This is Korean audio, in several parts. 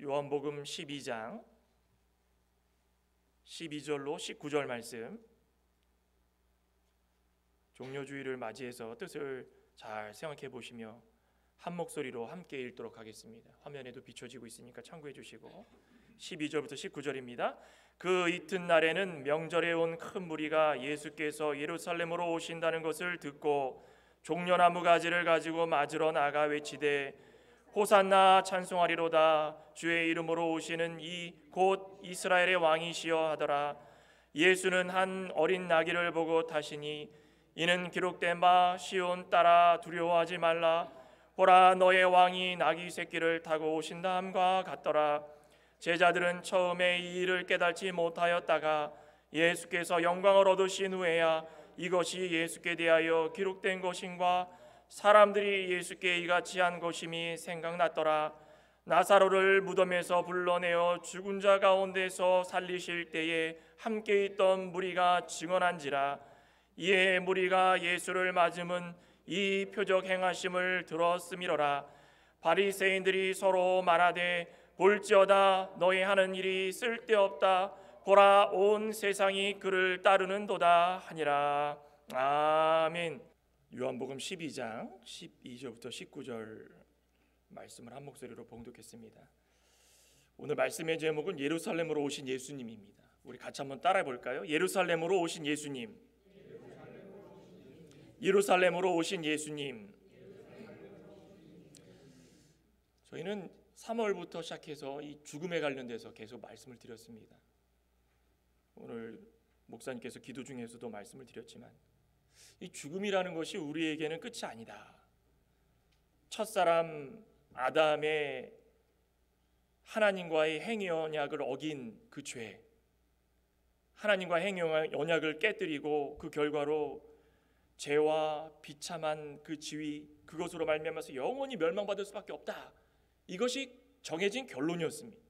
요한복음 12장 12절로 19절 말씀, 종료주의를 맞이해서 뜻을 잘 생각해 보시며 한 목소리로 함께 읽도록 하겠습니다. 화면에도 비춰지고 있으니까 참고해 주시고, 12절부터 19절입니다. 그 이튿날에는 명절에 온 큰 무리가 예수께서 예루살렘으로 오신다는 것을 듣고 종려나무 가지를 가지고 맞으러 나가 외치되 호산나 찬송하리로다. 주의 이름으로 오시는 이 곧 이스라엘의 왕이시여 하더라. 예수는 한 어린 나귀를 보고 타시니 이는 기록된 바 시온 딸아 두려워하지 말라. 보라 너의 왕이 나귀 새끼를 타고 오신다 함과 같더라. 제자들은 처음에 이 일을 깨닫지 못하였다가 예수께서 영광을 얻으신 후에야 이것이 예수께 대하여 기록된 것인가 사람들이 예수께 이같이 한 것임이 생각났더라. 나사로를 무덤에서 불러내어 죽은 자 가운데서 살리실 때에 함께 있던 무리가 증언한지라. 이에 무리가 예수를 맞음은 이 표적 행하심을 들었음이로라. 바리새인들이 서로 말하되 볼지어다 너희 하는 일이 쓸데없다. 보라 온 세상이 그를 따르는도다 하니라. 아멘. 요한복음 12장 12절부터 19절 말씀을 한 목소리로 봉독했습니다. 오늘 말씀의 제목은 예루살렘으로 오신 예수님입니다. 우리 같이 한번 따라해 볼까요? 예루살렘으로 오신 예수님. 예루살렘으로 오신 예수님. 저희는 3월부터 시작해서 이 죽음에 관련돼서 계속 말씀을 드렸습니다. 오늘 목사님께서 기도 중에서도 말씀을 드렸지만 이 죽음이라는 것이 우리에게는 끝이 아니다. 첫사람 아담의 하나님과의 행위 언약을 어긴 그 죄, 하나님과 행위 언약을 깨뜨리고 그 결과로 죄와 비참한 그 지위, 그것으로 말미암아서 영원히 멸망받을 수밖에 없다. 이것이 정해진 결론이었습니다.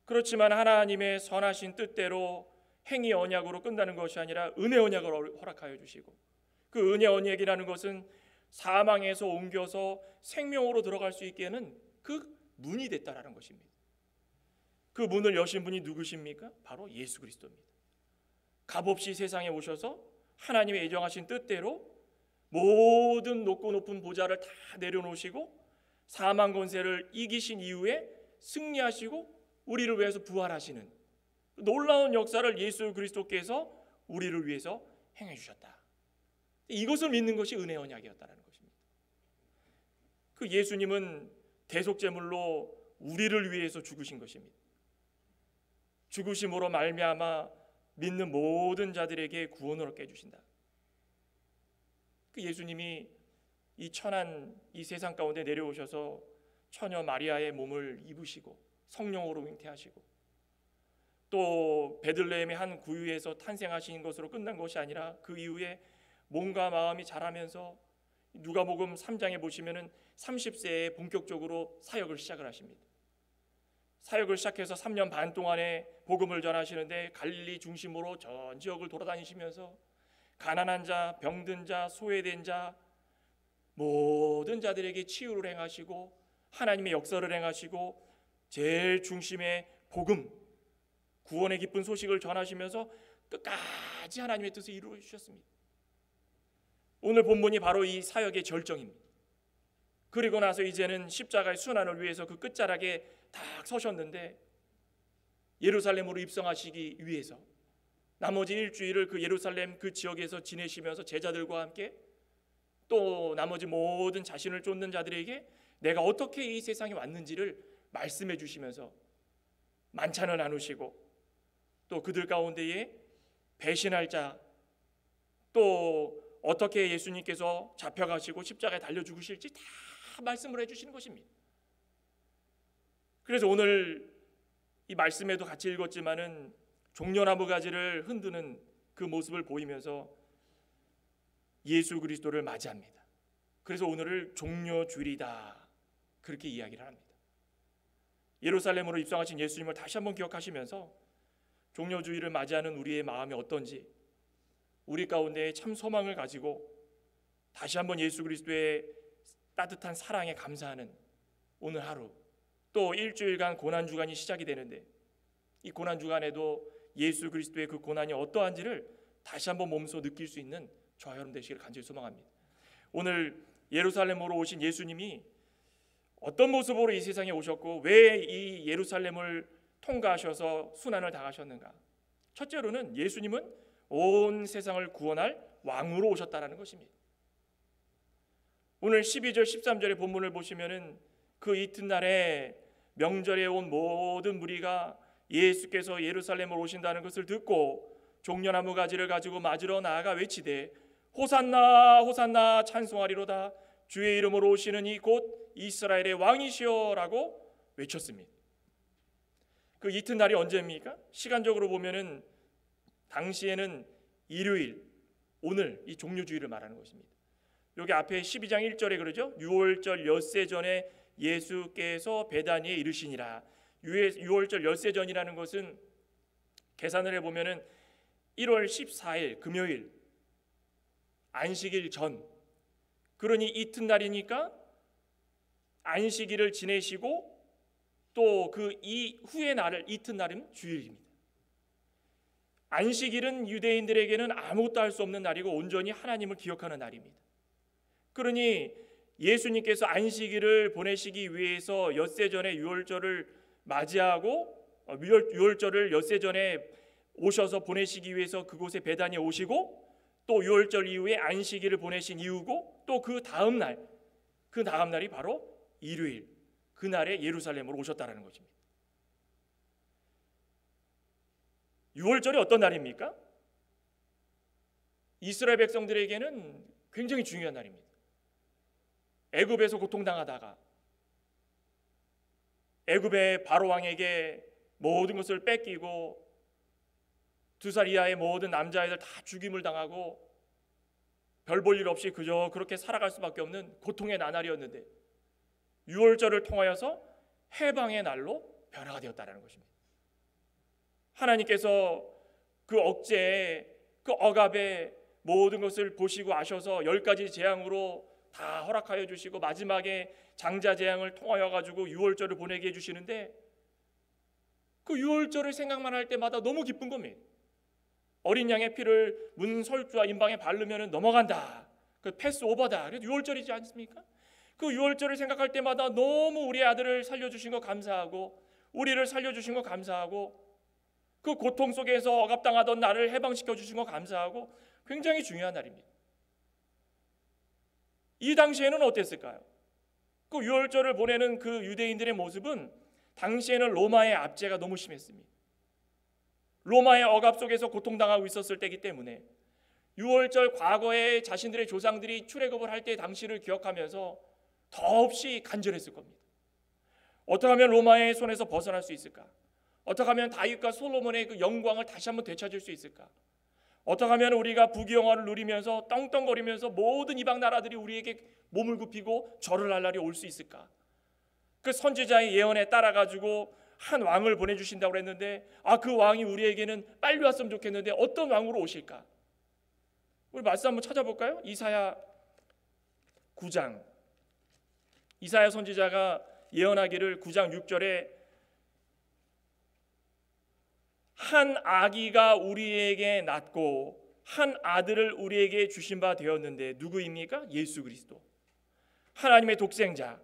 그렇지만 하나님의 선하신 뜻대로 행위 언약으로 끝나는 것이 아니라 은혜 언약을 허락하여 주시고, 그 은혜 언약이라는 것은 사망에서 옮겨서 생명으로 들어갈 수 있게는 그 문이 됐다라는 것입니다. 그 문을 여신 분이 누구십니까? 바로 예수 그리스도입니다. 값없이 세상에 오셔서 하나님의 예정하신 뜻대로 모든 높고 높은 보좌를 다 내려놓으시고 사망 권세를 이기신 이후에 승리하시고 우리를 위해서 부활하시는 놀라운 역사를 예수 그리스도께서 우리를 위해서 행해 주셨다. 이것을 믿는 것이 은혜 언약이었다는 것입니다. 그 예수님은 대속제물로 우리를 위해서 죽으신 것입니다. 죽으심으로 말미암아 믿는 모든 자들에게 구원을 얻게 해주신다. 그 예수님이 이 천한 이 세상 가운데 내려오셔서 처녀 마리아의 몸을 입으시고 성령으로 잉태하시고 또 베들레헴의 한 구유에서 탄생하신 것으로 끝난 것이 아니라 그 이후에 몸과 마음이 자라면서 누가복음 3장에 보시면은 30세에 본격적으로 사역을 시작을 하십니다. 사역을 시작해서 3년 반 동안에 복음을 전하시는데 갈릴리 중심으로 전 지역을 돌아다니시면서 가난한 자, 병든 자, 소외된 자 모든 자들에게 치유를 행하시고 하나님의 역사를 행하시고 제일 중심의 복음, 구원의 기쁜 소식을 전하시면서 끝까지 하나님의 뜻을 이루어 주셨습니다. 오늘 본문이 바로 이 사역의 절정입니다. 그리고 나서 이제는 십자가의 순환을 위해서 그 끝자락에 딱 서셨는데 예루살렘으로 입성하시기 위해서 나머지 일주일을 그 예루살렘 그 지역에서 지내시면서 제자들과 함께 또 나머지 모든 자신을 쫓는 자들에게 내가 어떻게 이 세상에 왔는지를 말씀해 주시면서 만찬을 나누시고 또 그들 가운데에 배신할 자, 또 어떻게 예수님께서 잡혀가시고 십자가에 달려 죽으실지 다 말씀을 해주시는 것입니다. 그래서 오늘 이 말씀에도 같이 읽었지만은 종려나무 가지를 흔드는 그 모습을 보이면서 예수 그리스도를 맞이합니다. 그래서 오늘을 종려주일이다 그렇게 이야기를 합니다. 예루살렘으로 입성하신 예수님을 다시 한번 기억하시면서 종려주일을 맞이하는 우리의 마음이 어떤지, 우리 가운데 참 소망을 가지고 다시 한번 예수 그리스도의 따뜻한 사랑에 감사하는 오늘 하루, 또 일주일간 고난주간이 시작이 되는데 이 고난주간에도 예수 그리스도의 그 고난이 어떠한지를 다시 한번 몸소 느낄 수 있는 저와 여러분 되시기를 간절히 소망합니다. 오늘 예루살렘으로 오신 예수님이 어떤 모습으로 이 세상에 오셨고 왜 이 예루살렘을 통과하셔서 순환을 당하셨는가? 첫째로는 예수님은 온 세상을 구원할 왕으로 오셨다라는 것입니다. 오늘 12절 13절의 본문을 보시면은 그 이튿날에 명절에 온 모든 무리가 예수께서 예루살렘으로 오신다는 것을 듣고 종려나무 가지를 가지고 맞으러 나아가 외치되 호산나 호산나 찬송하리로다 주의 이름으로 오시는 이 곧 이스라엘의 왕이시여라고 외쳤습니다. 그 이튿날이 언제입니까? 시간적으로 보면은 당시에는 일요일, 오늘 이 종료주일을 말하는 것입니다. 여기 앞에 12장 1절에 그러죠. 유월절 엿새 전에 예수께서 베다니에 이르시니라. 유월절 엿새 전이라는 것은 계산을 해보면은 1월 14일 금요일 안식일 전, 그러니 이튿날이니까 안식일을 지내시고 또 그 이후의 날을 이튿날은 주일입니다. 안식일은 유대인들에게는 아무것도 할 수 없는 날이고 온전히 하나님을 기억하는 날입니다. 그러니 예수님께서 안식일을 보내시기 위해서 엿새 전에 유월절을 맞이하고 유월절을 엿새 전에 오셔서 보내시기 위해서 그곳에 베다니에 오시고 또 유월절 이후에 안식일을 보내신 이후고 또 그 다음 날이 바로 일요일, 그날에 예루살렘으로 오셨다라는 것입니다. 유월절이 어떤 날입니까? 이스라엘 백성들에게는 굉장히 중요한 날입니다. 애굽에서 고통당하다가 애굽의 바로 왕에게 모든 것을 뺏기고 2살 이하의 모든 남자애들 다 죽임을 당하고 별 볼 일 없이 그저 그렇게 살아갈 수밖에 없는 고통의 나날이었는데 유월절을 통하여서 해방의 날로 변화가 되었다는 것입니다. 하나님께서 그 억제에 그 억압의 모든 것을 보시고 아셔서 10가지 재앙으로 다 허락하여 주시고 마지막에 장자 재앙을 통하여 가지고 유월절을 보내게 해주시는데 그 유월절을 생각만 할 때마다 너무 기쁜 겁니다. 어린 양의 피를 문 설주와 임방에 바르면 넘어간다. 그 패스오버다. 그래서 유월절이지 않습니까? 그 유월절을 생각할 때마다 너무 우리 아들을 살려주신 거 감사하고 우리를 살려주신 거 감사하고 그 고통 속에서 억압당하던 나를 해방시켜 주신 거 감사하고 굉장히 중요한 날입니다. 이 당시에는 어땠을까요? 그 유월절을 보내는 그 유대인들의 모습은 당시에는 로마의 압제가 너무 심했습니다. 로마의 억압 속에서 고통당하고 있었을 때이기 때문에 유월절 과거에 자신들의 조상들이 출애굽을 할 때 당시를 기억하면서 더없이 간절했을 겁니다. 어떻게 하면 로마의 손에서 벗어날 수 있을까? 어떻게 하면 다윗과 솔로몬의 그 영광을 다시 한번 되찾을 수 있을까? 어떻게 하면 우리가 부귀영화를 누리면서 떵떵거리면서 모든 이방 나라들이 우리에게 몸을 굽히고 절을 할 날이 올 수 있을까? 그 선지자의 예언에 따라 가지고 한 왕을 보내주신다고 그랬는데 그 왕이 우리에게는 빨리 왔으면 좋겠는데 어떤 왕으로 오실까? 우리 말씀 한번 찾아볼까요? 이사야 9장 이사야 선지자가 예언하기를 9장 6절에 한 아기가 우리에게 낳고 한 아들을 우리에게 주신 바 되었는데 누구입니까? 예수 그리스도 하나님의 독생자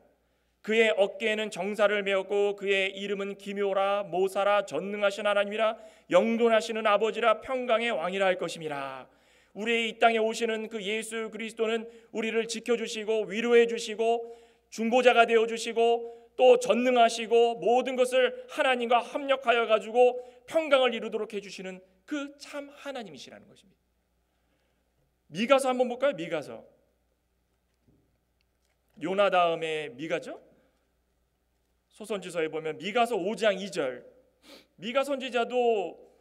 그의 어깨에는 정사를 메었고 그의 이름은 기묘라 모사라 전능하신 하나님이라 영존하시는 아버지라 평강의 왕이라 할 것임이라. 우리의 이 땅에 오시는 그 예수 그리스도는 우리를 지켜주시고 위로해 주시고 중보자가 되어주시고 또 전능하시고 모든 것을 하나님과 합력하여 가지고 평강을 이루도록 해주시는 그 참 하나님이시라는 것입니다. 미가서 한번 볼까요? 미가서 요나 다음에 미가죠? 소선지서에 보면 미가서 5장 2절 미가 선지자도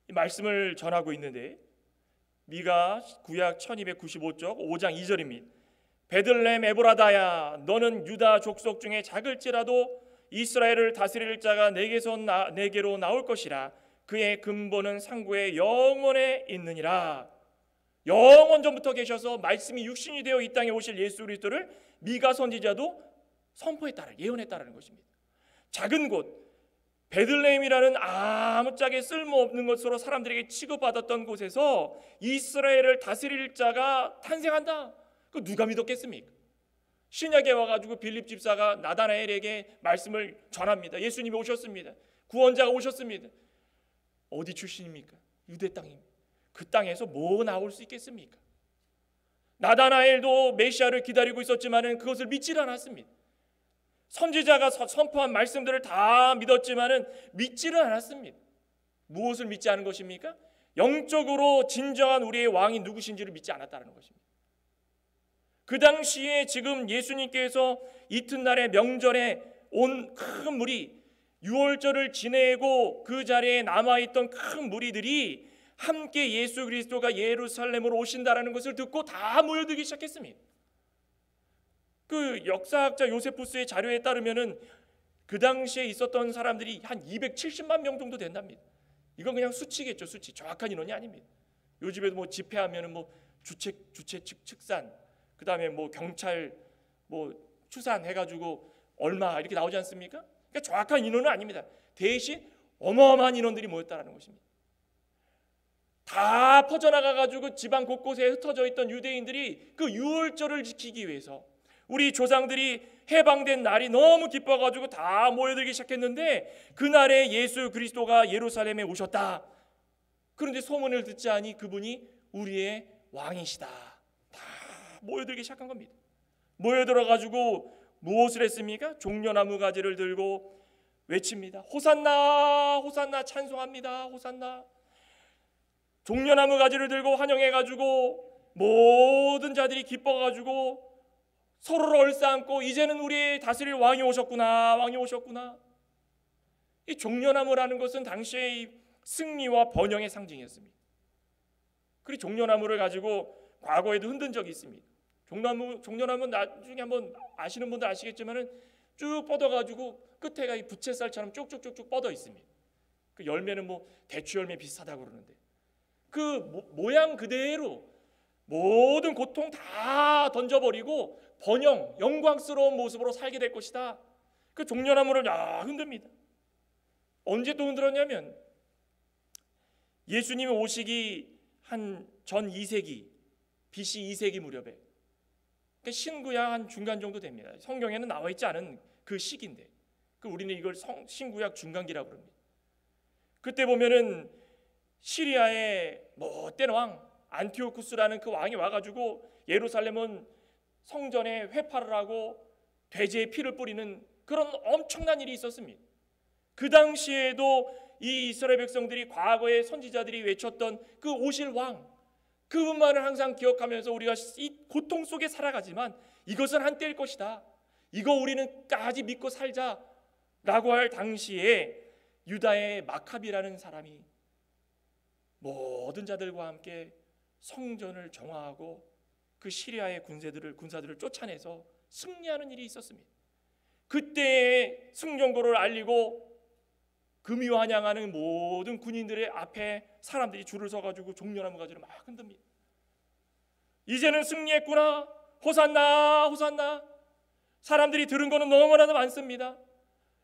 말씀을 전하고 있는데 미가 구약 1295쪽 5장 2절입니다. 베들레헴 에브라다야 너는 유다 족속 중에 작을지라도 이스라엘을 다스릴 자가 내게로 나올 것이라. 그의 근본은 상고의 영원에 있느니라. 영원 전부터 계셔서 말씀이 육신이 되어 이 땅에 오실 예수 그리스도를 미가 선지자도 선포했다는 예언했다는 것입니다. 작은 곳 베들레헴이라는 아무짝에 쓸모없는 것으로 사람들에게 취급받았던 곳에서 이스라엘을 다스릴 자가 탄생한다. 그 누가 믿었겠습니까? 신약에 와가지고 빌립 집사가 나다나엘에게 말씀을 전합니다. 예수님이 오셨습니다. 구원자가 오셨습니다. 어디 출신입니까? 유대 땅입니다. 그 땅에서 뭐 나올 수 있겠습니까? 나다나엘도 메시아를 기다리고 있었지만 그것을 믿질 않았습니다. 선지자가 선포한 말씀들을 다 믿었지만 믿지를 않았습니다. 무엇을 믿지 않은 것입니까? 영적으로 진정한 우리의 왕이 누구신지를 믿지 않았다는 것입니다. 그 당시에 지금 예수님께서 이튿날의 명절에 온 큰 무리, 유월절을 지내고 그 자리에 남아있던 큰 무리들이 함께 예수 그리스도가 예루살렘으로 오신다라는 것을 듣고 다 모여들기 시작했습니다. 그 역사학자 요세푸스의 자료에 따르면은 그 당시에 있었던 사람들이 한 270만 명 정도 된답니다. 이건 그냥 수치겠죠, 수치. 정확한 인원이 아닙니다. 요즘에도 뭐 집회하면은 뭐 주최 측 측산, 그 다음에 뭐 경찰 뭐 추산 해가지고 얼마 이렇게 나오지 않습니까? 그러니까 정확한 인원은 아닙니다. 대신 어마어마한 인원들이 모였다라는 것입니다. 다 퍼져나가가지고 지방 곳곳에 흩어져 있던 유대인들이 그 유월절을 지키기 위해서 우리 조상들이 해방된 날이 너무 기뻐가지고 다 모여들기 시작했는데 그날에 예수 그리스도가 예루살렘에 오셨다. 그런데 소문을 듣지 않니 그분이 우리의 왕이시다. 다 모여들기 시작한 겁니다. 모여들어가지고 무엇을 했습니까? 종려나무 가지를 들고 외칩니다. 호산나 호산나 찬송합니다. 호산나. 종려나무 가지를 들고 환영해가지고 모든 자들이 기뻐가지고 서로를 얼싸안고 이제는 우리의 다스릴 왕이 오셨구나. 왕이 오셨구나. 이 종려나무라는 것은 당시의 승리와 번영의 상징이었습니다. 그리고 종려나무를 가지고 과거에도 흔든 적이 있습니다. 종려나무 나중에 한번 아시는 분들 아시겠지만은 쭉 뻗어가지고 끝에가 이 부채살처럼 쭉쭉쭉쭉 뻗어 있습니다. 그 열매는 뭐 대추 열매 비슷하다고 그러는데 그 모양 그대로 모든 고통 다 던져버리고 번영, 영광스러운 모습으로 살게 될 것이다. 그 종려나무를 흔듭니다. 언제 또 흔들었냐면 예수님이 오시기 한 전 2세기 BC 2세기 무렵에 그러니까 신구약 한 중간 정도 됩니다. 성경에는 나와 있지 않은 그 시기인데 우리는 이걸 신구약 중간기라고 합니다. 그때 보면은 시리아의 못된 왕 안티오쿠스라는 그 왕이 와가지고 예루살렘은 성전에 회파를 하고 돼지의 피를 뿌리는 그런 엄청난 일이 있었습니다. 그 당시에도 이 이스라엘 백성들이 과거의 선지자들이 외쳤던 그 오실 왕 그분만을 항상 기억하면서 우리가 이 고통 속에 살아가지만 이것은 한때일 것이다. 이거 우리는 끝까지 믿고 살자라고 할 당시에 유다의 마카비라는 사람이 모든 자들과 함께 성전을 정화하고 그 시리아의 군사들을 쫓아내서 승리하는 일이 있었습니다. 그때의 승전고를 알리고 금이 환영하는 모든 군인들의 앞에 사람들이 줄을 서가지고 종려나무 가지를 막 흔듭니다. 이제는 승리했구나. 호산나 호산나. 사람들이 들은 거는 너무나도 많습니다.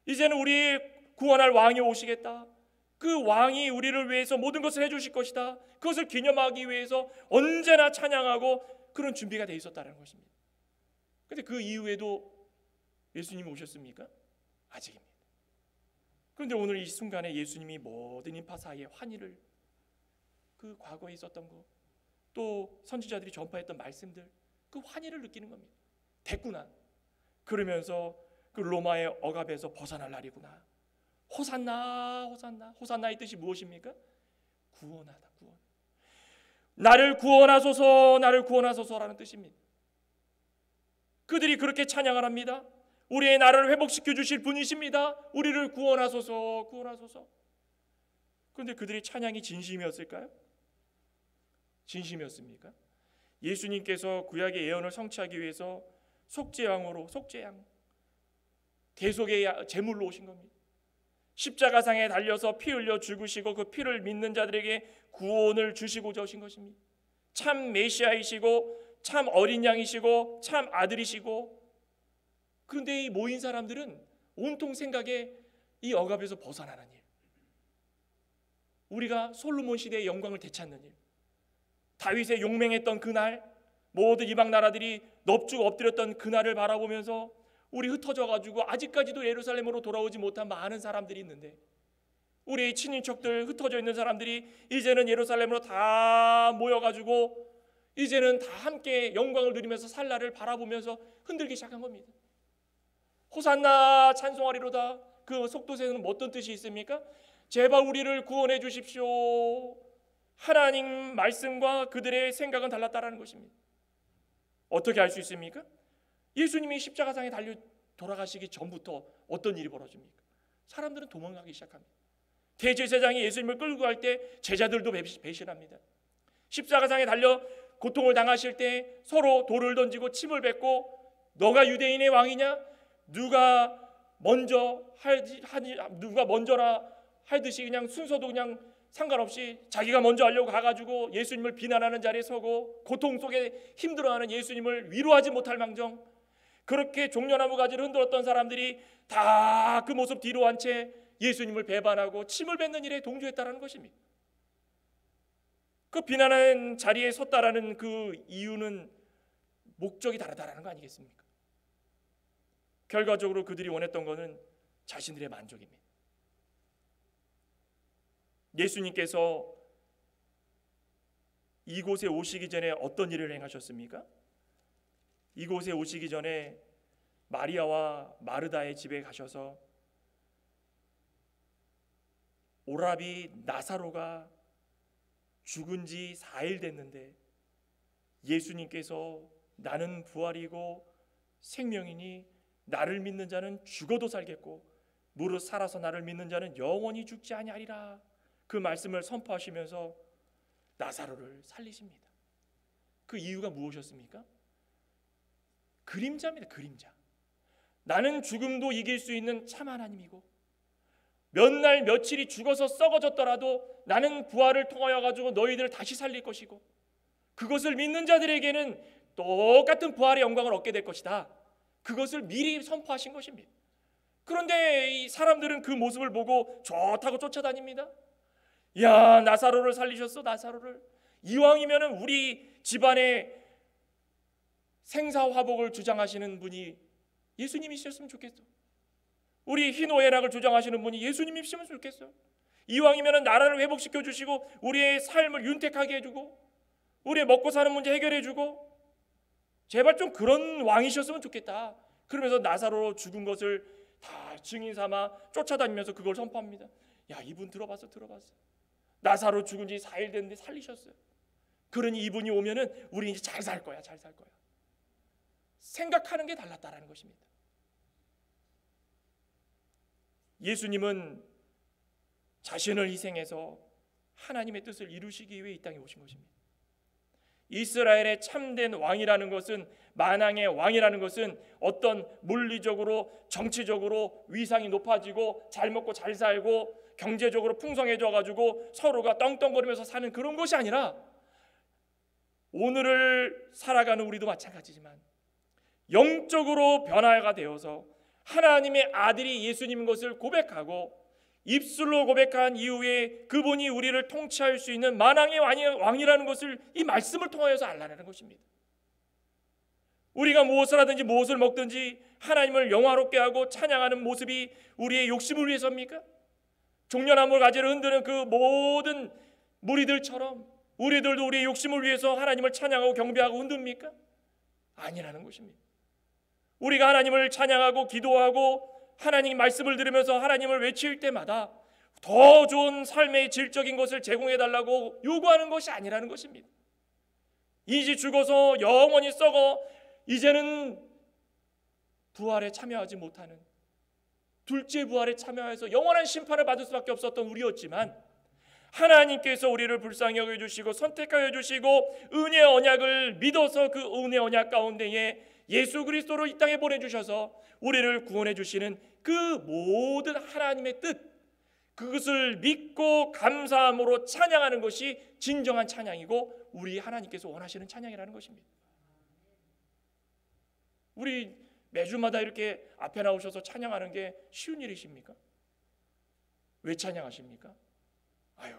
이제는 우리 구원할 왕이 오시겠다. 그 왕이 우리를 위해서 모든 것을 해주실 것이다. 그것을 기념하기 위해서 언제나 찬양하고 그런 준비가 돼 있었다는 것입니다. 그런데 그 이후에도 예수님이 오셨습니까? 아직입니다. 그런데 오늘 이 순간에 예수님이 모든 인파 사이의 환희를 그 과거에 있었던 것 또 선지자들이 전파했던 말씀들 그 환희를 느끼는 겁니다. 됐구나. 그러면서 그 로마의 억압에서 벗어날 날이구나. 호산나 호산나. 호산나의 뜻이 무엇입니까? 구원하다. 구원. 나를 구원하소서 나를 구원하소서라는 뜻입니다. 그들이 그렇게 찬양을 합니다. 우리의 나라를 회복시켜 주실 분이십니다. 우리를 구원하소서 구원하소서. 그런데 그들의 찬양이 진심이었을까요? 진심이었습니까? 예수님께서 구약의 예언을 성취하기 위해서 속죄양으로 속죄양 대속의 제물로 오신 겁니다. 십자가상에 달려서 피 흘려 죽으시고 그 피를 믿는 자들에게 구원을 주시고자 오신 것입니다. 참 메시아이시고 참 어린 양이시고 참 아들이시고 그런데 이 모인 사람들은 온통 생각에 이 억압에서 벗어나는 일, 우리가 솔로몬 시대의 영광을 되찾는 일, 다윗의 용맹했던 그날, 모든 이방 나라들이 넙죽 엎드렸던 그날을 바라보면서 우리 흩어져 가지고 아직까지도 예루살렘으로 돌아오지 못한 많은 사람들이 있는데, 우리 친인척들 흩어져 있는 사람들이 이제는 예루살렘으로 다 모여가지고 이제는 다 함께 영광을 누리면서 살 날을 바라보면서 흔들기 시작한 겁니다. 호산나 찬송하리로다. 그 속도세는 어떤 뜻이 있습니까? 제발 우리를 구원해 주십시오. 하나님 말씀과 그들의 생각은 달랐다라는 것입니다. 어떻게 알 수 있습니까? 예수님이 십자가상에 달려 돌아가시기 전부터 어떤 일이 벌어집니까? 사람들은 도망가기 시작합니다. 대제사장이 예수님을 끌고 갈 때 제자들도 배신합니다. 십자가상에 달려 고통을 당하실 때 서로 돌을 던지고 침을 뱉고, 너가 유대인의 왕이냐? 누가 먼저라 하듯이 그냥 순서도 그냥 상관없이 자기가 먼저 하려고 가가지고 예수님을 비난하는 자리에 서고, 고통 속에 힘들어하는 예수님을 위로하지 못할 망정, 그렇게 종려나무 가지를 흔들었던 사람들이 다 그 모습 뒤로 한 채 예수님을 배반하고 침을 뱉는 일에 동조했다라는 것입니다. 그 비난하는 자리에 섰다라는 그 이유는 목적이 다르다라는 거 아니겠습니까? 결과적으로 그들이 원했던 것은 자신들의 만족입니다. 예수님께서 이곳에 오시기 전에 어떤 일을 행하셨습니까? 이곳에 오시기 전에 마리아와 마르다의 집에 가셔서 오라비 나사로가 죽은 지 4일 됐는데 예수님께서 나는 부활이고 생명이니 나를 믿는 자는 죽어도 살겠고 무릇 살아서 나를 믿는 자는 영원히 죽지 아니하리라, 그 말씀을 선포하시면서 나사로를 살리십니다. 그 이유가 무엇이었습니까? 그림자입니다. 그림자. 나는 죽음도 이길 수 있는 참 하나님이고, 몇 날 며칠이 죽어서 썩어졌더라도 나는 부활을 통하여 가지고 너희들을 다시 살릴 것이고, 그것을 믿는 자들에게는 똑같은 부활의 영광을 얻게 될 것이다. 그것을 미리 선포하신 것입니다. 그런데 이 사람들은 그 모습을 보고 좋다고 쫓아다닙니다. 야, 나사로를 살리셨어. 나사로를. 이왕이면은 우리 집안의 생사화복을 주장하시는 분이 예수님이셨으면 좋겠어. 우리 희노애락을 주장하시는 분이 예수님이시면 좋겠어. 이왕이면 나라를 회복시켜 주시고 우리의 삶을 윤택하게 해주고 우리의 먹고 사는 문제 해결해 주고 제발 좀 그런 왕이셨으면 좋겠다. 그러면서 나사로 죽은 것을 다 증인 삼아 쫓아다니면서 그걸 선포합니다. 야, 이분 들어봤어. 나사로 죽은 지 4일 됐는데 살리셨어요. 그러니 이분이 오면은 우리 이제 잘 살 거야. 생각하는 게 달랐다라는 것입니다. 예수님은 자신을 희생해서 하나님의 뜻을 이루시기 위해 이 땅에 오신 것입니다. 이스라엘의 참된 왕이라는 것은, 만왕의 왕이라는 것은 어떤 물리적으로 정치적으로 위상이 높아지고 잘 먹고 잘 살고 경제적으로 풍성해져 가지고 서로가 떵떵거리면서 사는 그런 것이 아니라, 오늘을 살아가는 우리도 마찬가지지만 영적으로 변화가 되어서 하나님의 아들이 예수님인 것을 고백하고 입술로 고백한 이후에 그분이 우리를 통치할 수 있는 만왕의 왕이라는 것을 이 말씀을 통하여서 알라는 것입니다. 우리가 무엇을 하든지 무엇을 먹든지 하나님을 영화롭게 하고 찬양하는 모습이 우리의 욕심을 위해서입니까? 종려나무 가지를 흔드는 그 모든 무리들처럼 우리들도 우리의 욕심을 위해서 하나님을 찬양하고 경배하고 흔듭니까? 아니라는 것입니다. 우리가 하나님을 찬양하고 기도하고 하나님 말씀을 들으면서 하나님을 외칠 때마다 더 좋은 삶의 질적인 것을 제공해달라고 요구하는 것이 아니라는 것입니다. 이제 죽어서 영원히 썩어 이제는 부활에 참여하지 못하는, 둘째 부활에 참여해서 영원한 심판을 받을 수밖에 없었던 우리였지만, 하나님께서 우리를 불쌍히 여겨주시고 선택하여 주시고 은혜의 언약을 믿어서 그 은혜의 언약 가운데에 예수 그리스도로 이 땅에 보내주셔서 우리를 구원해 주시는 그 모든 하나님의 뜻, 그것을 믿고 감사함으로 찬양하는 것이 진정한 찬양이고 우리 하나님께서 원하시는 찬양이라는 것입니다. 우리 매주마다 이렇게 앞에 나오셔서 찬양하는 게 쉬운 일이십니까? 왜 찬양하십니까? 아유,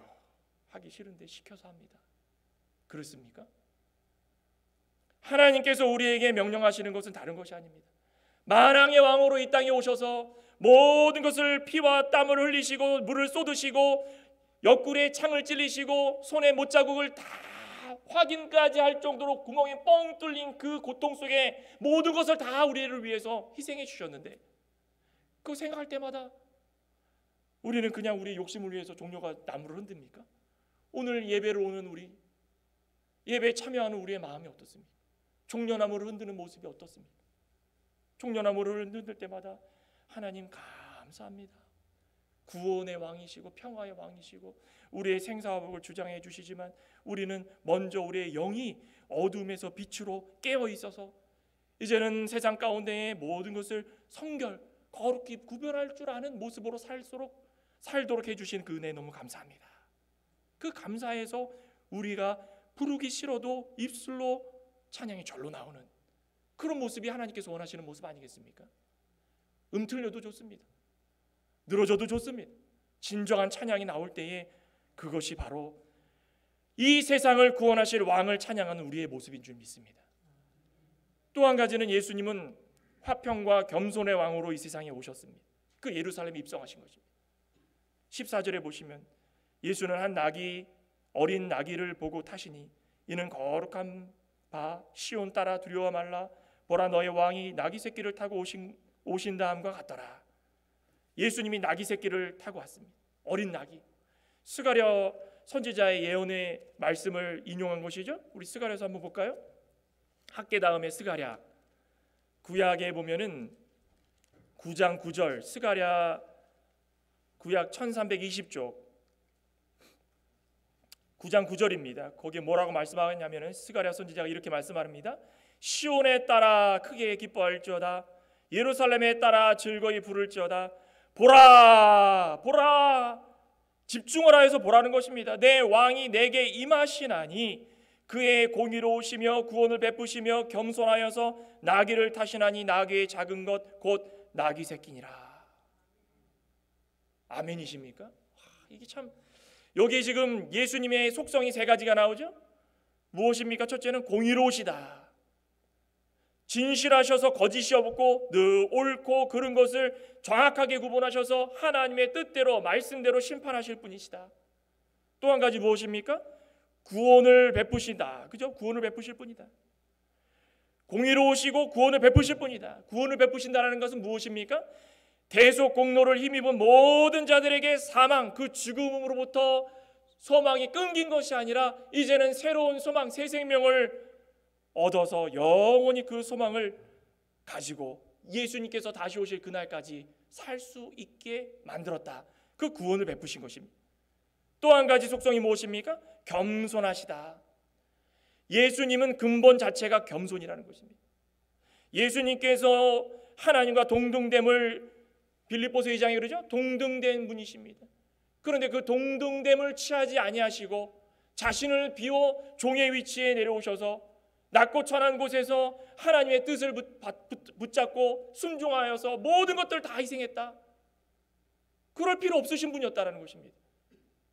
하기 싫은데 시켜서 합니다. 그렇습니까? 하나님께서 우리에게 명령하시는 것은 다른 것이 아닙니다. 만왕의 왕으로 이 땅에 오셔서 모든 것을 피와 땀을 흘리시고 물을 쏟으시고 옆구리에 창을 찔리시고 손에 못자국을 다 확인까지 할 정도로 구멍이 뻥 뚫린 그 고통 속에 모든 것을 다 우리를 위해서 희생해 주셨는데, 그거 생각할 때마다 우리는 그냥 우리의 욕심을 위해서 종려가 나무를 흔듭니까? 오늘 예배를 오는 우리, 예배에 참여하는 우리의 마음이 어떻습니까? 종려나무를 흔드는 모습이 어떻습니까? 종려나무를 흔들 때마다 하나님 감사합니다. 구원의 왕이시고 평화의 왕이시고 우리의 생사화복을 주장해 주시지만 우리는 먼저 우리의 영이 어둠에서 빛으로 깨어 있어서 이제는 세상 가운데의 모든 것을 성결, 거룩히 구별할 줄 아는 모습으로 살도록 해주신 그 은혜 너무 감사합니다. 그 감사해서 우리가 부르기 싫어도 입술로 찬양이 절로 나오는 그런 모습이 하나님께서 원하시는 모습 아니겠습니까? 음틀려도 좋습니다. 늘어져도 좋습니다. 진정한 찬양이 나올 때에 그것이 바로 이 세상을 구원하실 왕을 찬양하는 우리의 모습인 줄 믿습니다. 또 한 가지는 예수님은 화평과 겸손의 왕으로 이 세상에 오셨습니다. 그 예루살렘에 입성하신 것입니다. 14절에 보시면 예수는 한 어린 나귀를 보고 타시니 이는 거룩한 바 시온 따라 두려워 말라 보라 너의 왕이 나귀 새끼를 타고 오신다함과 같더라. 예수님이 나귀 새끼를 타고 왔습니다. 어린 나귀. 스가랴 선지자의 예언의 말씀을 인용한 것이죠. 우리 스가랴서 한번 볼까요? 학계 다음에 스가랴. 구약에 보면은 9장 9절 스가랴 구약 1320쪽 9장 9절입니다. 거기에 뭐라고 말씀하냐면은 스가랴 선지자가 이렇게 말씀합니다. 시온에 따라 크게 기뻐할지어다 예루살렘에 따라 즐거이 부를지어다 보라 보라 집중하라 해서 보라는 것입니다. 내 왕이 내게 임하시나니 그의 공의로우시며 구원을 베푸시며 겸손하여서 나귀를 타시나니 나귀의 작은 것 곧 나귀 새끼니라. 아멘이십니까? 이게 참 여기 지금 예수님의 속성이 세 가지가 나오죠. 무엇입니까? 첫째는 공의로우시다. 진실하셔서 거짓이 없고 늘 옳고 그른 것을 정확하게 구분하셔서 하나님의 뜻대로 말씀대로 심판하실 분이시다. 또 한 가지 무엇입니까? 구원을 베푸신다. 그죠? 구원을 베푸실 분이다. 공의로우시고 구원을 베푸실 분이다. 구원을 베푸신다는 것은 무엇입니까? 대속 공로를 힘입은 모든 자들에게 사망 그 죽음으로부터 소망이 끊긴 것이 아니라 이제는 새로운 소망 새 생명을 얻어서 영원히 그 소망을 가지고 예수님께서 다시 오실 그날까지 살 수 있게 만들었다. 그 구원을 베푸신 것입니다. 또 한 가지 속성이 무엇입니까? 겸손하시다. 예수님은 근본 자체가 겸손이라는 것입니다. 예수님께서 하나님과 동등됨을 빌립보서 2장에 그러죠. 동등된 분이십니다. 그런데 그 동등됨을 취하지 아니하시고 자신을 비워 종의 위치에 내려오셔서 낮고 천한 곳에서 하나님의 뜻을 붙잡고 순종하여서 모든 것들을 다 희생했다. 그럴 필요 없으신 분이었다는 것입니다.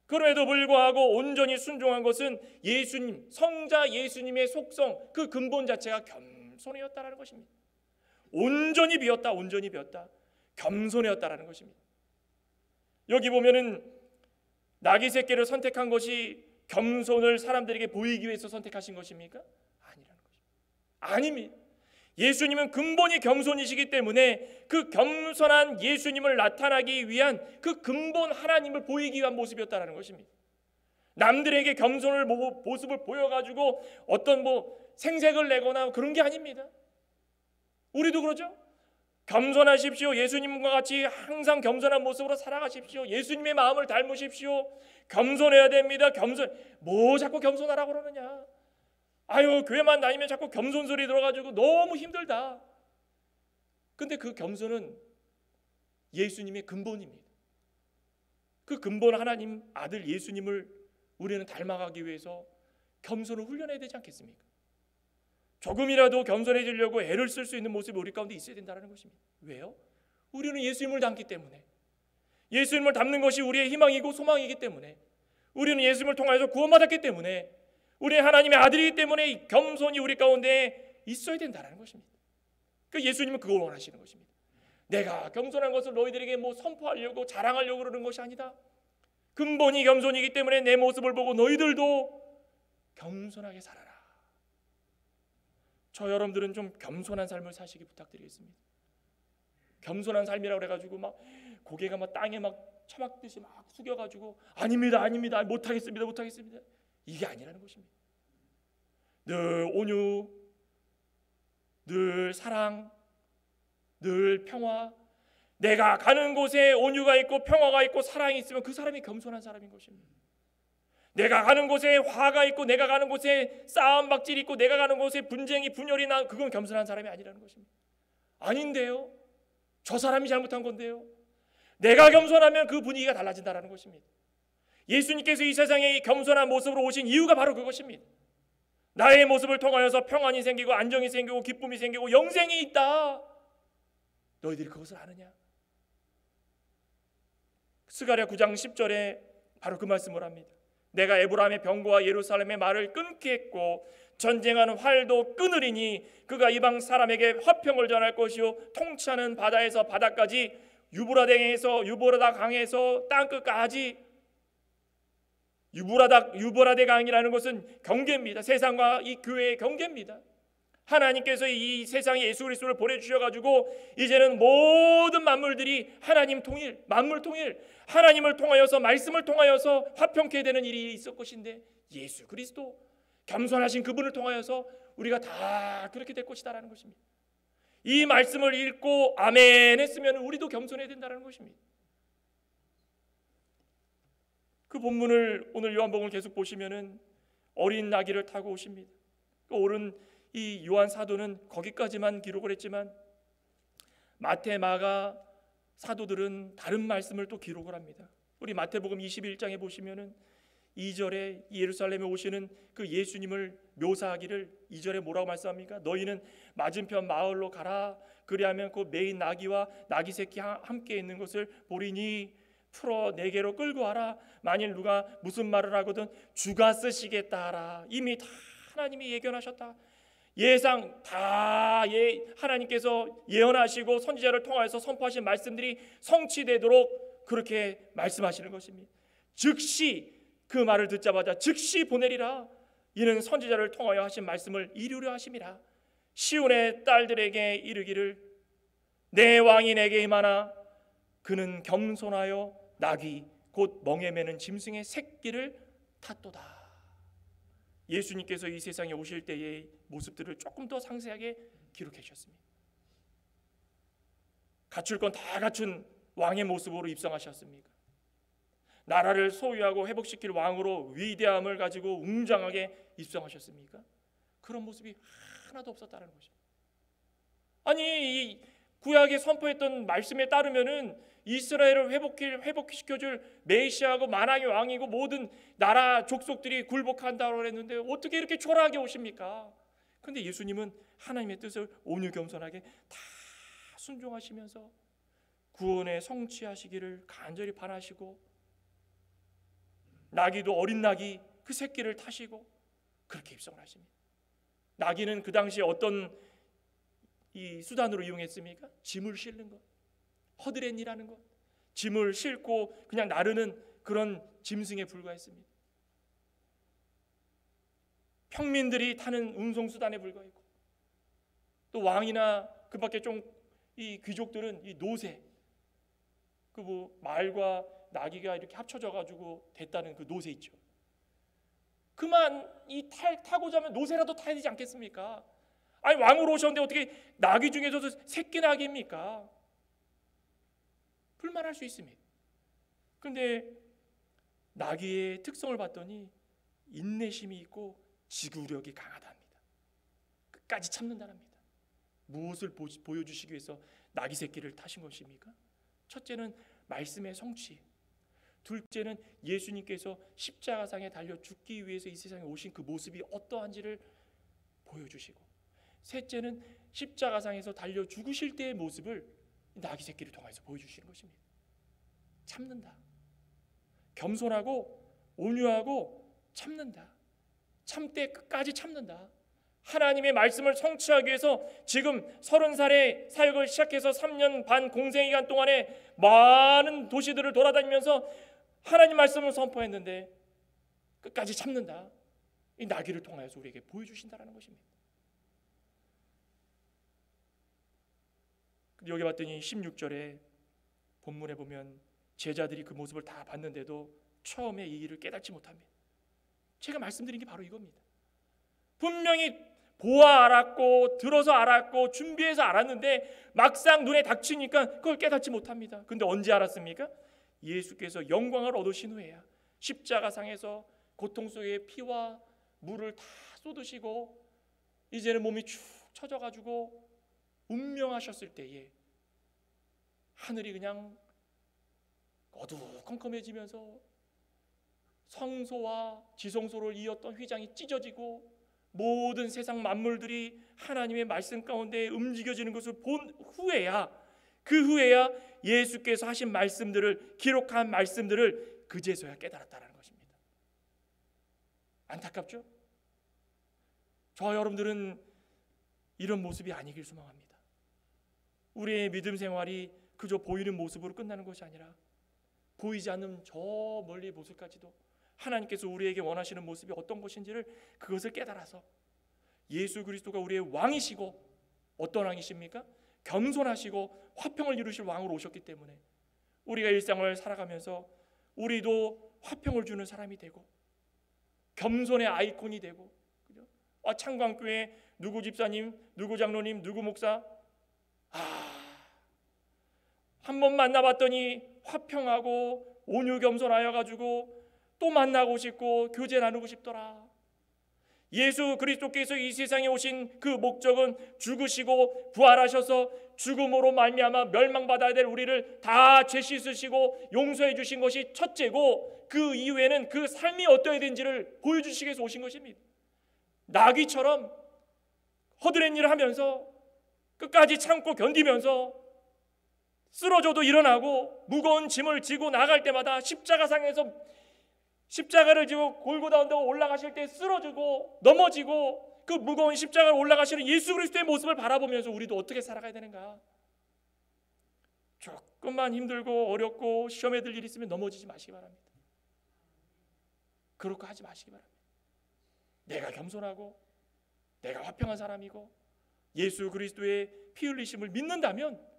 그럼에도 불구하고 온전히 순종한 것은 예수님, 성자 예수님의 속성, 그 근본 자체가 겸손이었다는 것입니다. 온전히 비었다, 온전히 비었다. 겸손이었다는 것입니다. 여기 보면은 나귀 새끼를 선택한 것이 겸손을 사람들에게 보이기 위해서 선택하신 것입니까? 아니라는 것입니다. 아닙니다. 예수님은 근본이 겸손이시기 때문에 그 겸손한 예수님을 나타나기 위한 그 근본 하나님을 보이기 위한 모습이었다는 것입니다. 남들에게 겸손을 모습을 보여가지고 어떤 생색을 내거나 그런 게 아닙니다. 우리도 그러죠. 겸손하십시오. 예수님과 같이 항상 겸손한 모습으로 살아가십시오. 예수님의 마음을 닮으십시오. 겸손해야 됩니다. 뭐 자꾸 겸손하라고 그러느냐. 아유 교회만 다니면 자꾸 겸손 소리 들어가지고 너무 힘들다. 근데 그 겸손은 예수님의 근본입니다. 그 근본 하나님 아들 예수님을 우리는 닮아가기 위해서 겸손을 훈련해야 되지 않겠습니까? 조금이라도 겸손해지려고 애를 쓸 수 있는 모습이 우리 가운데 있어야 된다는 것입니다. 왜요? 우리는 예수님을 닮기 때문에, 예수님을 닮는 것이 우리의 희망이고 소망이기 때문에, 우리는 예수님을 통하여서 구원받았기 때문에, 우리 하나님의 아들이기 때문에 겸손이 우리 가운데 있어야 된다는 것입니다. 그러니까 예수님은 그걸 원하시는 것입니다. 내가 겸손한 것을 너희들에게 선포하려고 자랑하려고 그러는 것이 아니다. 근본이 겸손이기 때문에 내 모습을 보고 너희들도 겸손하게 살아라. 저 여러분들은 좀 겸손한 삶을 사시기 부탁드리겠습니다. 겸손한 삶이라고 그래가지고 막 고개가 막 땅에 막 처박듯이 막 숙여가지고 아닙니다, 못하겠습니다, 이게 아니라는 것입니다. 늘 온유, 늘 사랑, 늘 평화. 내가 가는 곳에 온유가 있고 평화가 있고 사랑이 있으면 그 사람이 겸손한 사람인 것입니다. 내가 가는 곳에 화가 있고 내가 가는 곳에 싸움 박질이 있고 내가 가는 곳에 분쟁이 분열이 나, 그건 겸손한 사람이 아니라는 것입니다. 아닌데요, 저 사람이 잘못한 건데요. 내가 겸손하면 그 분위기가 달라진다는 것입니다. 예수님께서 이 세상에 겸손한 모습으로 오신 이유가 바로 그것입니다. 나의 모습을 통하여서 평안이 생기고 안정이 생기고 기쁨이 생기고 영생이 있다. 너희들이 그것을 아느냐? 스가랴 9장 10절에 바로 그 말씀을 합니다. 내가 에브라임의 병거와 예루살렘의 말을 끊게 했고 전쟁하는 활도 끊으리니 그가 이방 사람에게 화평을 전할 것이요 통치하는 바다에서 바다까지 유브라데 강에서 땅끝까지. 유브라데 강이라는 것은 경계입니다. 세상과 이 교회의 경계입니다. 하나님께서 이 세상에 예수 그리스도를 보내주셔가지고 이제는 모든 만물들이 하나님 통일, 만물 통일, 하나님을 통하여서 말씀을 통하여서 화평케 되는 일이 있을 것인데 예수 그리스도 겸손하신 그분을 통하여서 우리가 다 그렇게 될 것이다라는 것입니다. 이 말씀을 읽고 아멘 했으면 우리도 겸손해야 된다는 것입니다. 그 본문을 오늘 요한복음을 계속 보시면은 어린 나귀를 타고 오십니다. 옳은 이 요한 사도는 거기까지만 기록을 했지만 마태, 마가 사도들은 다른 말씀을 또 기록을 합니다. 우리 마태복음 21장에 보시면은 2절에 예루살렘에 오시는 그 예수님을 묘사하기를 2절에 뭐라고 말씀합니까? 너희는 맞은편 마을로 가라. 그리하면 그 매인 나귀와 나귀 새끼 함께 있는 것을 보리니 풀어 내게로 끌고 와라. 만일 누가 무슨 말을 하거든 주가 쓰시겠다 하라. 이미 다 하나님이 예견하셨다. 예상 다 하나님께서 예언하시고 선지자를 통하여서 선포하신 말씀들이 성취되도록 그렇게 말씀하시는 것입니다. 즉시 그 말을 듣자마자 즉시 보내리라. 이는 선지자를 통하여 하신 말씀을 이루려 하심이라. 시온의 딸들에게 이르기를 내 왕이 내게 임하나 그는 겸손하여 나귀 곧 멍에 매는 짐승의 새끼를 탔도다. 예수님께서 이 세상에 오실 때의 모습들을 조금 더 상세하게 기록해 주셨습니다. 갖출 건 다 갖춘 왕의 모습으로 입성하셨습니까? 나라를 소유하고 회복시킬 왕으로 위대함을 가지고 웅장하게 입성하셨습니까? 그런 모습이 하나도 없었다는 것입니다. 아니 이 구약에 선포했던 말씀에 따르면은 이스라엘을 회복시켜줄 메시아고 만왕의 왕이고 모든 나라 족속들이 굴복한다고 그랬는데 어떻게 이렇게 초라하게 오십니까? 그런데 예수님은 하나님의 뜻을 온유 겸손하게 다 순종하시면서 구원에 성취하시기를 간절히 바라시고 나귀도 어린 나귀 그 새끼를 타시고 그렇게 입성을 하십니다. 나귀는 그 당시에 어떤 이 수단으로 이용했습니까? 짐을 싣는 것, 허드렛이라는 것, 짐을 싣고 그냥 나르는 그런 짐승에 불과했습니다. 평민들이 타는 운송수단에 불과했고 또 왕이나 그 밖에 좀 이 귀족들은 이 노새, 그 뭐 말과 나귀가 이렇게 합쳐져 가지고 됐다는 그 노새 있죠. 그만 이 타고자 하면 노새라도 타야 되지 않겠습니까? 아니 왕으로 오셨는데 어떻게 나귀 중에서도 새끼 나귀입니까? 불만할 수 있습니다. 그런데 나귀의 특성을 봤더니 인내심이 있고 지구력이 강하답니다. 끝까지 참는다랍니다. 무엇을 보여주시기 위해서 나귀 새끼를 타신 것입니까? 첫째는 말씀의 성취, 둘째는 예수님께서 십자가상에 달려 죽기 위해서 이 세상에 오신 그 모습이 어떠한지를 보여주시고 셋째는 십자가상에서 달려 죽으실 때의 모습을 나귀 새끼를 통해서 보여주시는 것입니다. 참는다. 겸손하고 온유하고 참는다. 참되 끝까지 참는다. 하나님의 말씀을 성취하기 위해서 지금 30살의 사역을 시작해서 3년 반 공생기간 동안에 많은 도시들을 돌아다니면서 하나님 말씀을 선포했는데 끝까지 참는다. 이 나귀를 통하여서 우리에게 보여주신다는 것입니다. 여기 봤더니 16절에 본문에 보면 제자들이 그 모습을 다 봤는데도 처음에 이 일을 깨닫지 못합니다. 제가 말씀드린 게 바로 이겁니다. 분명히 보아 알았고 들어서 알았고 준비해서 알았는데 막상 눈에 닥치니까 그걸 깨닫지 못합니다. 근데 언제 알았습니까? 예수께서 영광을 얻으신 후에야. 십자가상에서 고통 속에 피와 물을 다 쏟으시고 이제는 몸이 축 처져가지고 운명하셨을 때에 하늘이 그냥 어두컴컴해지면서 성소와 지성소를 이었던 휘장이 찢어지고 모든 세상 만물들이 하나님의 말씀 가운데 움직여지는 것을 본 후에야, 그 후에야 예수께서 하신 말씀들을, 기록한 말씀들을 그제서야 깨달았다는 것입니다. 안타깝죠? 저와 여러분들은 이런 모습이 아니길 소망합니다. 우리의 믿음 생활이 그저 보이는 모습으로 끝나는 것이 아니라 보이지 않는 저 멀리 모습까지도 하나님께서 우리에게 원하시는 모습이 어떤 것인지를 그것을 깨달아서 예수 그리스도가 우리의 왕이시고 어떤 왕이십니까? 겸손하시고 화평을 이루실 왕으로 오셨기 때문에 우리가 일상을 살아가면서 우리도 화평을 주는 사람이 되고 겸손의 아이콘이 되고, 창광교회 누구 집사님, 누구 장로님, 누구 목사, 한 번 만나봤더니 화평하고 온유 겸손하여 가지고 또 만나고 싶고 교제 나누고 싶더라. 예수 그리스도께서 이 세상에 오신 그 목적은 죽으시고 부활하셔서 죽음으로 말미암아 멸망받아야 될 우리를 다 죄 씻으시고 용서해 주신 것이 첫째고, 그 이후에는 그 삶이 어떠해야 되는지를 보여주시기 위해서 오신 것입니다. 나귀처럼 허드렛 일을 하면서 끝까지 참고 견디면서 쓰러져도 일어나고 무거운 짐을 지고 나갈 때마다 십자가상에서 십자가를 지고 골고다 언덕 올라가실 때 쓰러지고 넘어지고 그 무거운 십자가를 올라가시는 예수 그리스도의 모습을 바라보면서 우리도 어떻게 살아가야 되는가? 조금만 힘들고 어렵고 시험에 들 일이 있으면 넘어지지 마시기 바랍니다. 그렇게 하지 마시기 바랍니다. 내가 겸손하고 내가 화평한 사람이고 예수 그리스도의 피 흘리심을 믿는다면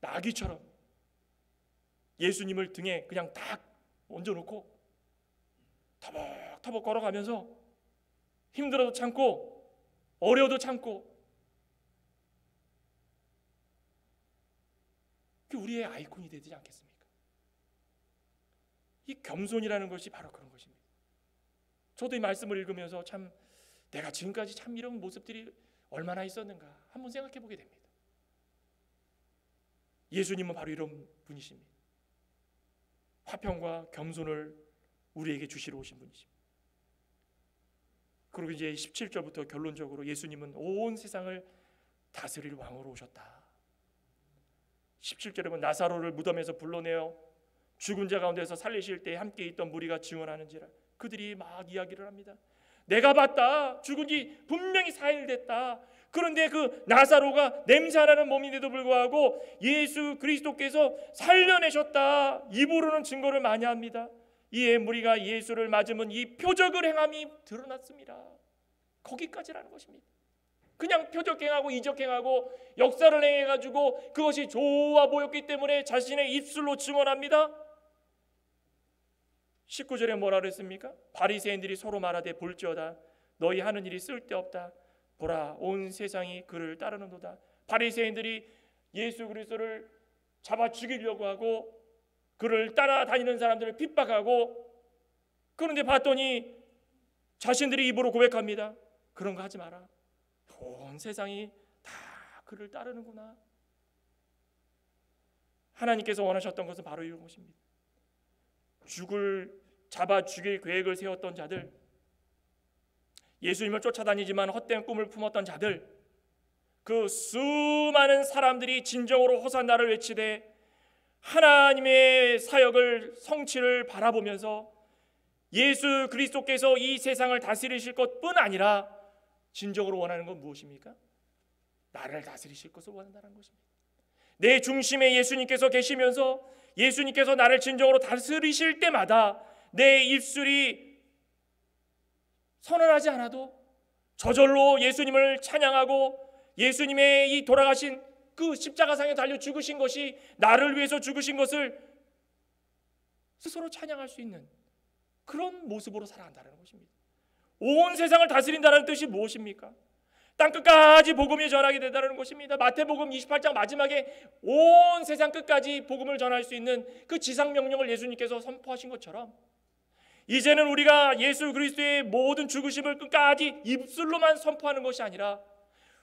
나귀처럼 예수님을 등에 그냥 딱 얹어놓고 터벅터벅 걸어가면서 힘들어도 참고 어려워도 참고, 그게 우리의 아이콘이 되지 않겠습니까? 이 겸손이라는 것이 바로 그런 것입니다. 저도 이 말씀을 읽으면서 참 내가 지금까지 참 이런 모습들이 얼마나 있었는가 한번 생각해 보게 됩니다. 예수님은 바로 이런 분이십니다. 화평과 겸손을 우리에게 주시러 오신 분이십니다. 그리고 이제 17절부터 결론적으로 예수님은 온 세상을 다스릴 왕으로 오셨다. 17절에 보면 나사로를 무덤에서 불러내어 죽은 자 가운데서 살리실 때 함께 있던 무리가 증언하는지라. 그들이 막 이야기를 합니다. 내가 봤다. 죽은 지 분명히 4일 됐다. 그런데 그 나사로가 냄새나는 몸인데도 불구하고 예수 그리스도께서 살려내셨다. 입으로는 증거를 많이 합니다. 이에 무리가 예수를 맞으면 이 표적을 행함이 드러났습니다. 거기까지라는 것입니다. 그냥 표적행하고 이적행하고 역사를 행해가지고 그것이 좋아 보였기 때문에 자신의 입술로 증언합니다. 19절에 뭐라 그랬습니까? 바리새인들이 서로 말하되 볼지어다 너희 하는 일이 쓸데없다. 보라 온 세상이 그를 따르는도다. 바리새인들이 예수 그리스도를 잡아 죽이려고 하고 그를 따라다니는 사람들을 핍박하고, 그런데 봤더니 자신들이 입으로 고백합니다. 그런 거 하지 마라. 온 세상이 다 그를 따르는구나. 하나님께서 원하셨던 것은 바로 이런 것입니다. 잡아 죽일 계획을 세웠던 자들, 예수님을 쫓아다니지만 헛된 꿈을 품었던 자들, 그 수많은 사람들이 진정으로 호산나를 외치되 하나님의 사역을 성취를 바라보면서 예수 그리스도께서 이 세상을 다스리실 것뿐 아니라 진정으로 원하는 건 무엇입니까? 나를 다스리실 것을 원한다는 것입니다. 내 중심에 예수님께서 계시면서 예수님께서 나를 진정으로 다스리실 때마다 내 입술이 선언하지 않아도 저절로 예수님을 찬양하고 예수님의 이 돌아가신 그 십자가상에 달려 죽으신 것이 나를 위해서 죽으신 것을 스스로 찬양할 수 있는 그런 모습으로 살아간다는 것입니다. 온 세상을 다스린다는 뜻이 무엇입니까? 땅끝까지 복음이 전하게 된다는 것입니다. 마태복음 28장 마지막에 온 세상 끝까지 복음을 전할 수 있는 그 지상명령을 예수님께서 선포하신 것처럼 이제는 우리가 예수 그리스도의 모든 죽으심을 끝까지 입술로만 선포하는 것이 아니라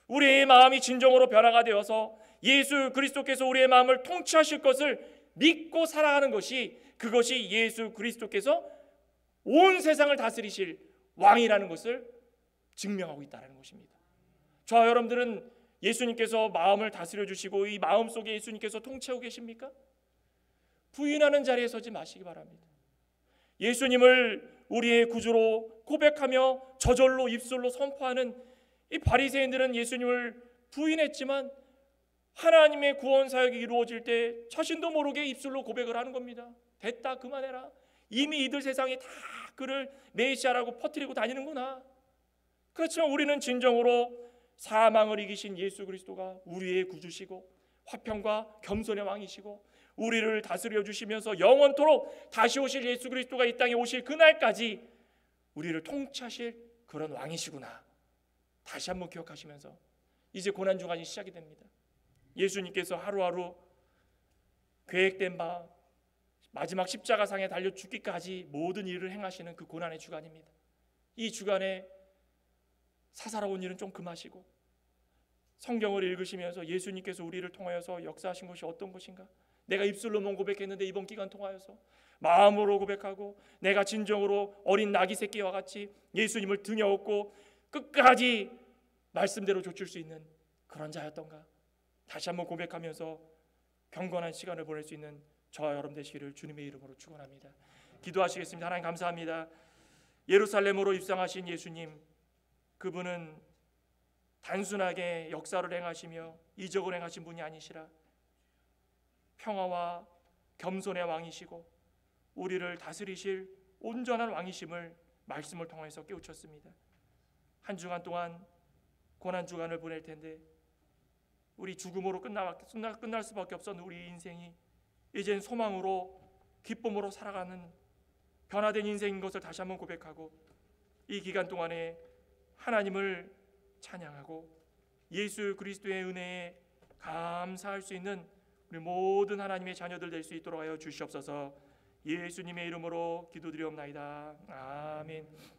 우리의 마음이 진정으로 변화가 되어서 예수 그리스도께서 우리의 마음을 통치하실 것을 믿고 살아가는 것이, 그것이 예수 그리스도께서 온 세상을 다스리실 왕이라는 것을 증명하고 있다는 것입니다. 저와 여러분들은 예수님께서 마음을 다스려 주시고 이 마음 속에 예수님께서 통치하고 계십니까? 부인하는 자리에 서지 마시기 바랍니다. 예수님을 우리의 구주로 고백하며 저절로 입술로 선포하는 이 바리새인들은 예수님을 부인했지만 하나님의 구원 사역이 이루어질 때 자신도 모르게 입술로 고백을 하는 겁니다. 됐다, 그만해라. 이미 이들 세상에 다 그를 메시아라고 퍼뜨리고 다니는구나. 그렇지만 우리는 진정으로 사망을 이기신 예수 그리스도가 우리의 구주시고 화평과 겸손의 왕이시고 우리를 다스려 주시면서 영원토록 다시 오실 예수 그리스도가 이 땅에 오실 그날까지 우리를 통치하실 그런 왕이시구나. 다시 한번 기억하시면서 이제 고난주간이 시작이 됩니다. 예수님께서 하루하루 계획된 바 마지막 십자가상에 달려 죽기까지 모든 일을 행하시는 그 고난의 주간입니다. 이 주간에 사사로운 일은 좀 금하시고 성경을 읽으시면서 예수님께서 우리를 통하여서 역사하신 것이 어떤 것인가, 내가 입술로만 고백했는데 이번 기간 통하여서 마음으로 고백하고 내가 진정으로 어린 나귀 새끼와 같이 예수님을 등에 업고 끝까지 말씀대로 좇을 수 있는 그런 자였던가, 다시 한번 고백하면서 경건한 시간을 보낼 수 있는 저와 여러분 되시기를 주님의 이름으로 축원합니다. 기도하시겠습니다. 하나님 감사합니다. 예루살렘으로 입성하신 예수님, 그분은 단순하게 역사를 행하시며 이적을 행하신 분이 아니시라 평화와 겸손의 왕이시고 우리를 다스리실 온전한 왕이심을 말씀을 통해서 깨우쳤습니다. 한 주간 동안 고난주간을 보낼 텐데 우리 죽음으로 끝날 수밖에 없었는 우리 인생이 이젠 소망으로 기쁨으로 살아가는 변화된 인생인 것을 다시 한번 고백하고 이 기간 동안에 하나님을 찬양하고 예수 그리스도의 은혜에 감사할 수 있는 우리 모든 하나님의 자녀들 될 수 있도록 하여 주시옵소서. 예수님의 이름으로 기도드리옵나이다. 아멘.